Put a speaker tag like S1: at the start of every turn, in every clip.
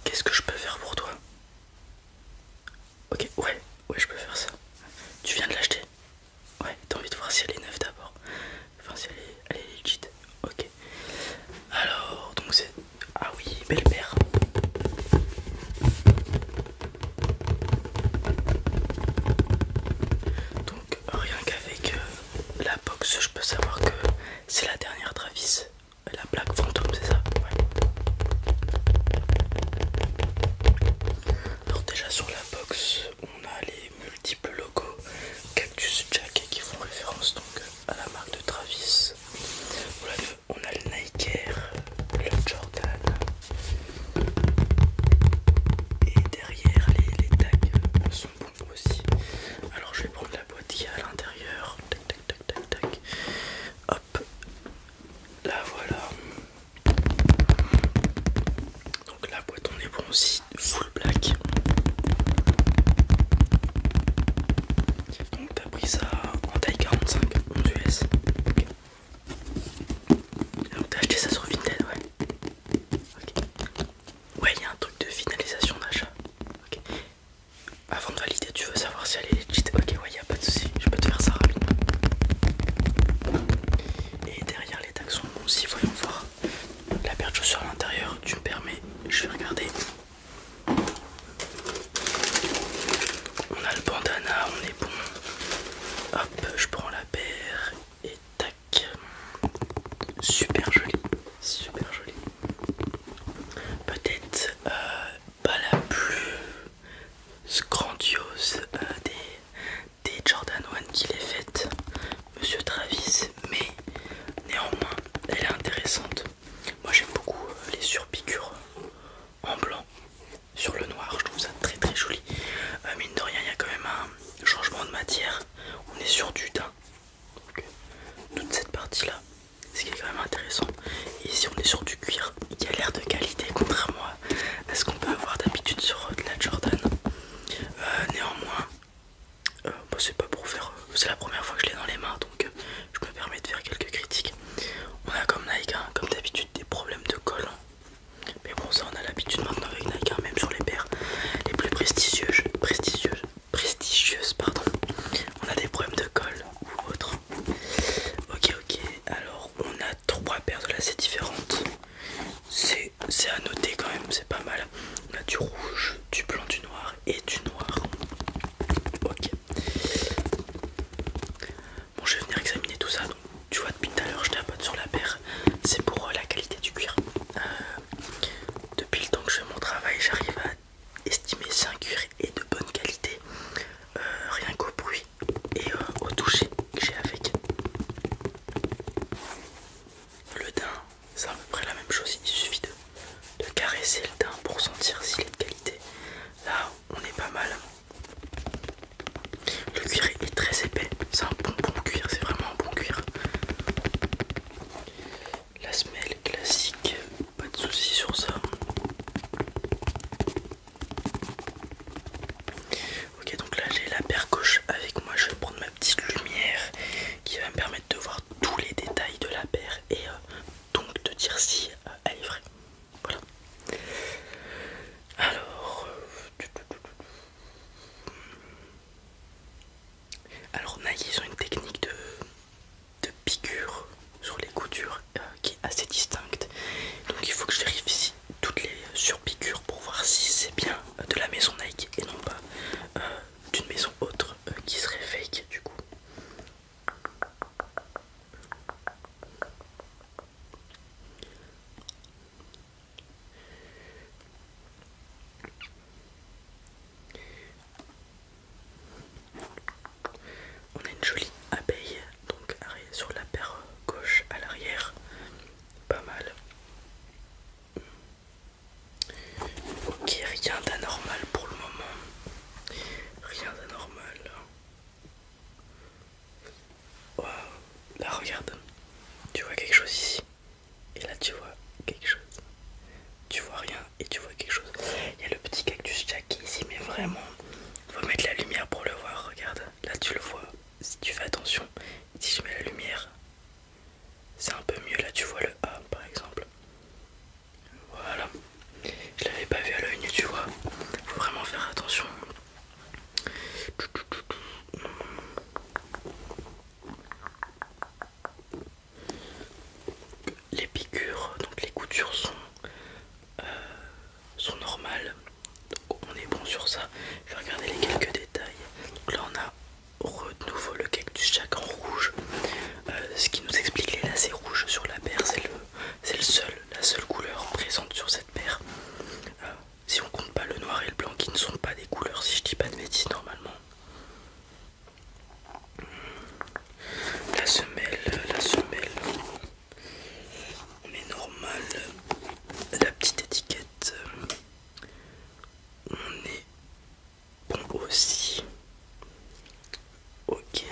S1: qu'est-ce que je peux faire pour toi? Ok, ouais, je peux faire ça. Tu viens de l'acheter? Ouais, t'as envie de voir si elle est neuve d'abord. Enfin, si elle est legit. Ok. Alors, donc c'est... Ah oui, belle paire. Donc, rien qu'avec la box, je peux savoir que c'est la dernière Travis. La Black Phantom, c'est ça? Ouais. Alors déjà sur la box, on a les multiples logos Cactus Jack qui font référence donc à la marque de Travis. Voilà, on a le Nike Air, le Jordan et derrière les tags sont bons aussi. Alors je vais prendre la boîte qui est à l'intérieur. Tac tac tac tac tac. Hop, là voilà. Donc la boîte on est bon aussi, full black. Donc t'as pris ça en taille 45, 11 US. Okay. Donc t'as acheté ça sur Vinted, ouais. Ok. Ouais, il y a un truc de finalisation d'achat. Ok. Avant de valider, tu veux savoir si elle est legit. Ok, ouais, y a pas de souci, je peux te faire ça rapidement. Et derrière les tags sont bons aussi, voyons voir. La paire de chaussures à l'intérieur, tu me permets, je vais regarder. On a le bandana, on est bon. Hop, je prends la paire et tac. Super joli, super joli. Peut-être pas la plus grandiose des Jordan 1 qu'il ait faite, Monsieur Travis, mais néanmoins elle est intéressante. Moi j'aime beaucoup les surpiqûres en blanc sur le noir, je trouve ça très très joli. Mine de rien, il y a quand même un changement de matière, on est sur du daim. Donc, toute cette partie là, ce qui est quand même intéressant. Et ici on est sur du cuir qui a l'air de qualité, contrairement à ce qu'on peut avoir d'habitude sur de la Jordan. Néanmoins, bah, c'est pas pour faire, c'est la première fois que je l'ai dans les mains, donc je me permets de faire quelques critiques. On a comme Nike, hein, comme d'habitude, des problèmes de colle. Mais bon, ça on a l'habitude maintenant avec Nike, hein, même sur les paires les plus prestigieuses, pardon. On a des problèmes de colle ou autre. Ok, alors on a 3 paires de lacets différentes. C'est à noter quand même, c'est pas mal. On a du rouge, du blanc, du noir et du noir. Ok. Bon, je vais venir examiner tout ça. Donc, tu vois, depuis tout à l'heure, je tapote sur la paire. C'est pour la qualité du cuir. Depuis le temps que je fais mon travail, j'arrive à estimer si un cuir est de bonne qualité. Rien qu'au bruit et au toucher que j'ai avec. Le daim, c'est à peu près la même chose. Il suffit de caresser le daim pour sentir s'il est de qualité. Là, on est pas mal. Le cuir est très épais. C'est un bon cuir. C'est vraiment un bon cuir. La semelle classique, pas de soucis sur ça. Ok, donc là j'ai la paire gauche avec moi. Je vais prendre ma petite lumière qui va me permettre de voir tous les détails de la paire et donc de dire si elle est vraie. Voilà. ça. Je vais regarder les quelques détails. Donc là on a de nouveau le Cactus Jack en rouge. Ce qui nous explique les lacets rouges sur la paire, c'est la seule couleur présente sur cette paire. Si on compte pas le noir et le blanc qui ne sont pas des couleurs, si je dis pas de bêtises normalement. La semelle, on est normal. La petite étiquette, on est bon aussi. Ok,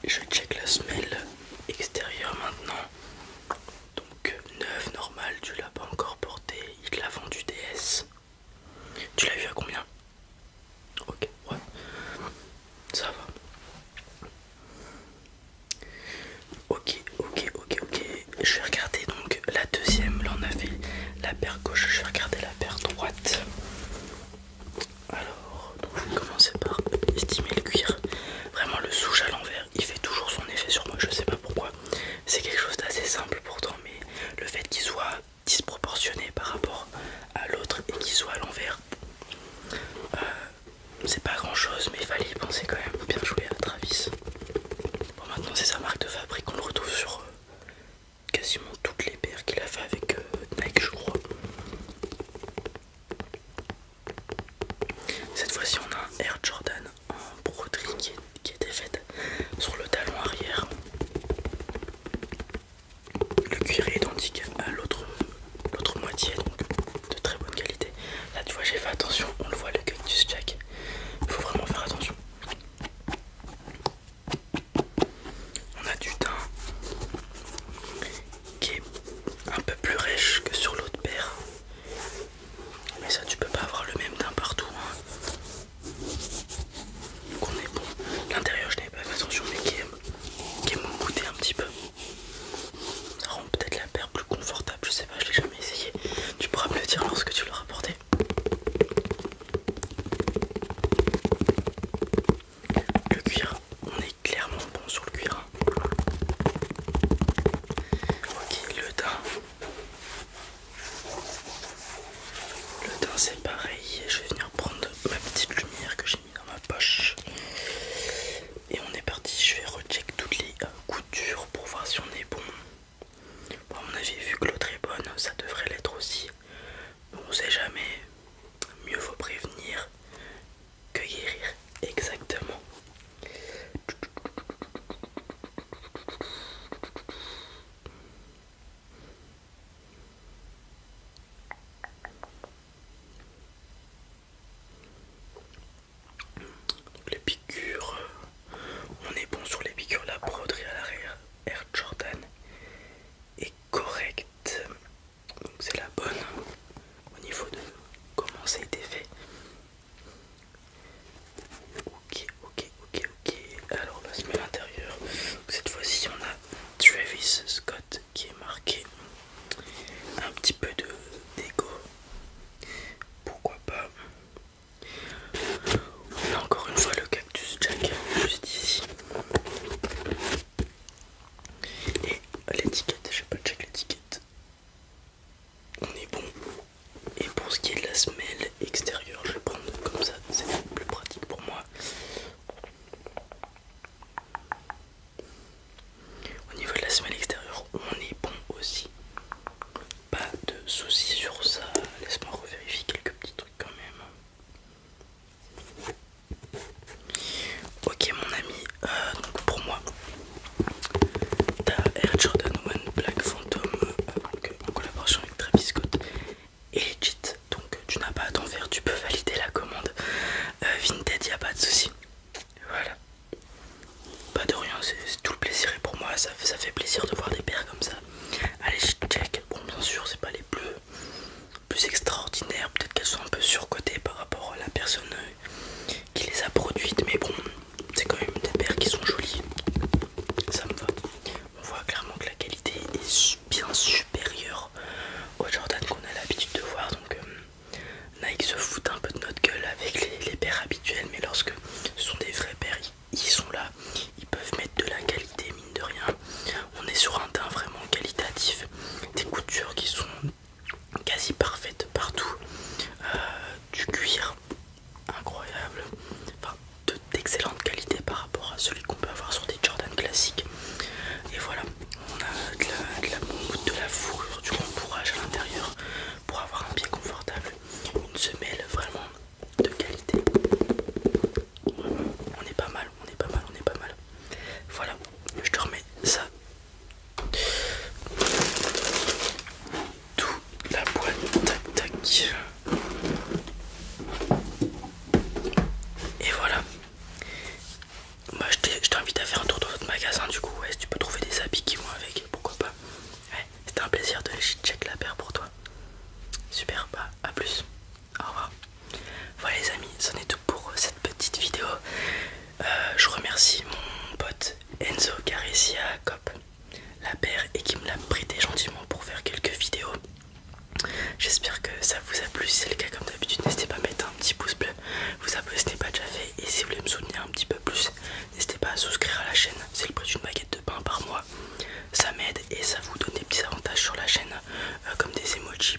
S1: je check la semelle extérieure maintenant. Donc neuf normal, tu l'as pas encore porté, il te l'a vendu DS. Tu l'as vu à combien? Ok, ouais, ça va. Ok. Je vais regarder donc la deuxième. Là on a fait la paire gauche, je vais regarder la paire droite. Alors, donc je vais commencer par estimer le cuir. Vraiment le souche à l'envers, il fait toujours son effet sur moi, je sais pas pourquoi. C'est quelque chose d'assez simple pourtant, mais le fait qu'il soit disproportionné par rapport à l'autre et qu'il soit à l'envers, c'est pas grand chose, mais il fallait y penser quand même. Bien joué à Travis. Bon, maintenant c'est sa marque de fabrique, on le retrouve sur quasiment toutes les paires qu'il a fait avec Nike, je crois. Cette fois-ci on a un Air Jordan en broderie qui était faite sur le talon arrière. Le cuir est identique à l'autre moitié, donc de très bonne qualité. Là tu vois, j'ai fait attention, on le voit, le Cactus Jack. Il faut vraiment faire attention. On a du teint qui est un peu plus rêche que sur l'autre paire. Mais ça, tu peux pas avoir le même teint partout, hein. Donc on est bon. L'intérieur, je n'avais pas fait attention, mais qui est moumoudé un petit peu. Ça rend peut-être la paire plus confortable, je sais pas, je l'ai jamais essayé. Tu pourras me le dire lorsque tu l'auras porté. Le cuir, on est clairement bon sur le cuir, hein. Ok, le teint. Le teint c'est pareil, je vais venir prendre ma petite lumière que j'ai mis dans ma poche. Et on est parti, je vais recheck toutes les coutures pour voir si on est bon. Bon, à mon avis, vu que l'autre est bonne, ça devrait l'être aussi. Bon, on sait jamais, mieux vaut prévenir que guérir, exactement. Les piqûres, on est bon sur les piqûres. La broderie à l'arrière Air Jordan est correcte, donc c'est la bonne au niveau de comment ça a été fait. Ok. Alors la semelle intérieure, cette fois-ci on a Travis Scott qui est marqué. Un petit peu d'ego, pourquoi pas. On a encore une fois le Cactus Jack juste ici. Et l'étiquette, je vais pas check l'étiquette. On est bon. Et pour ce qui est de la semelle extérieure, je vais prendre comme ça, c'est plus pratique pour moi. Au niveau de la semelle extérieure, on est bon aussi. Pas de soucis sur ça. Laisse-moi revérifier quelques petits trucs quand même. Ok mon ami, donc pour moi, ta Air Jordan 1 Black Phantom en collaboration avec Travis Scott est legit. Donc tu n'as pas à t'en
S2: qui me l'a prêté gentiment pour faire quelques vidéos. J'espère que ça vous a plu. Si c'est le cas, comme d'habitude, n'hésitez pas à mettre un petit pouce bleu, vous abonner si ce n'est pas déjà fait, et si vous voulez me soutenir un petit peu plus, n'hésitez pas à souscrire à la chaîne. C'est le prix d'une baguette de pain par mois. Ça m'aide et ça vous donne des petits avantages sur la chaîne, comme des emojis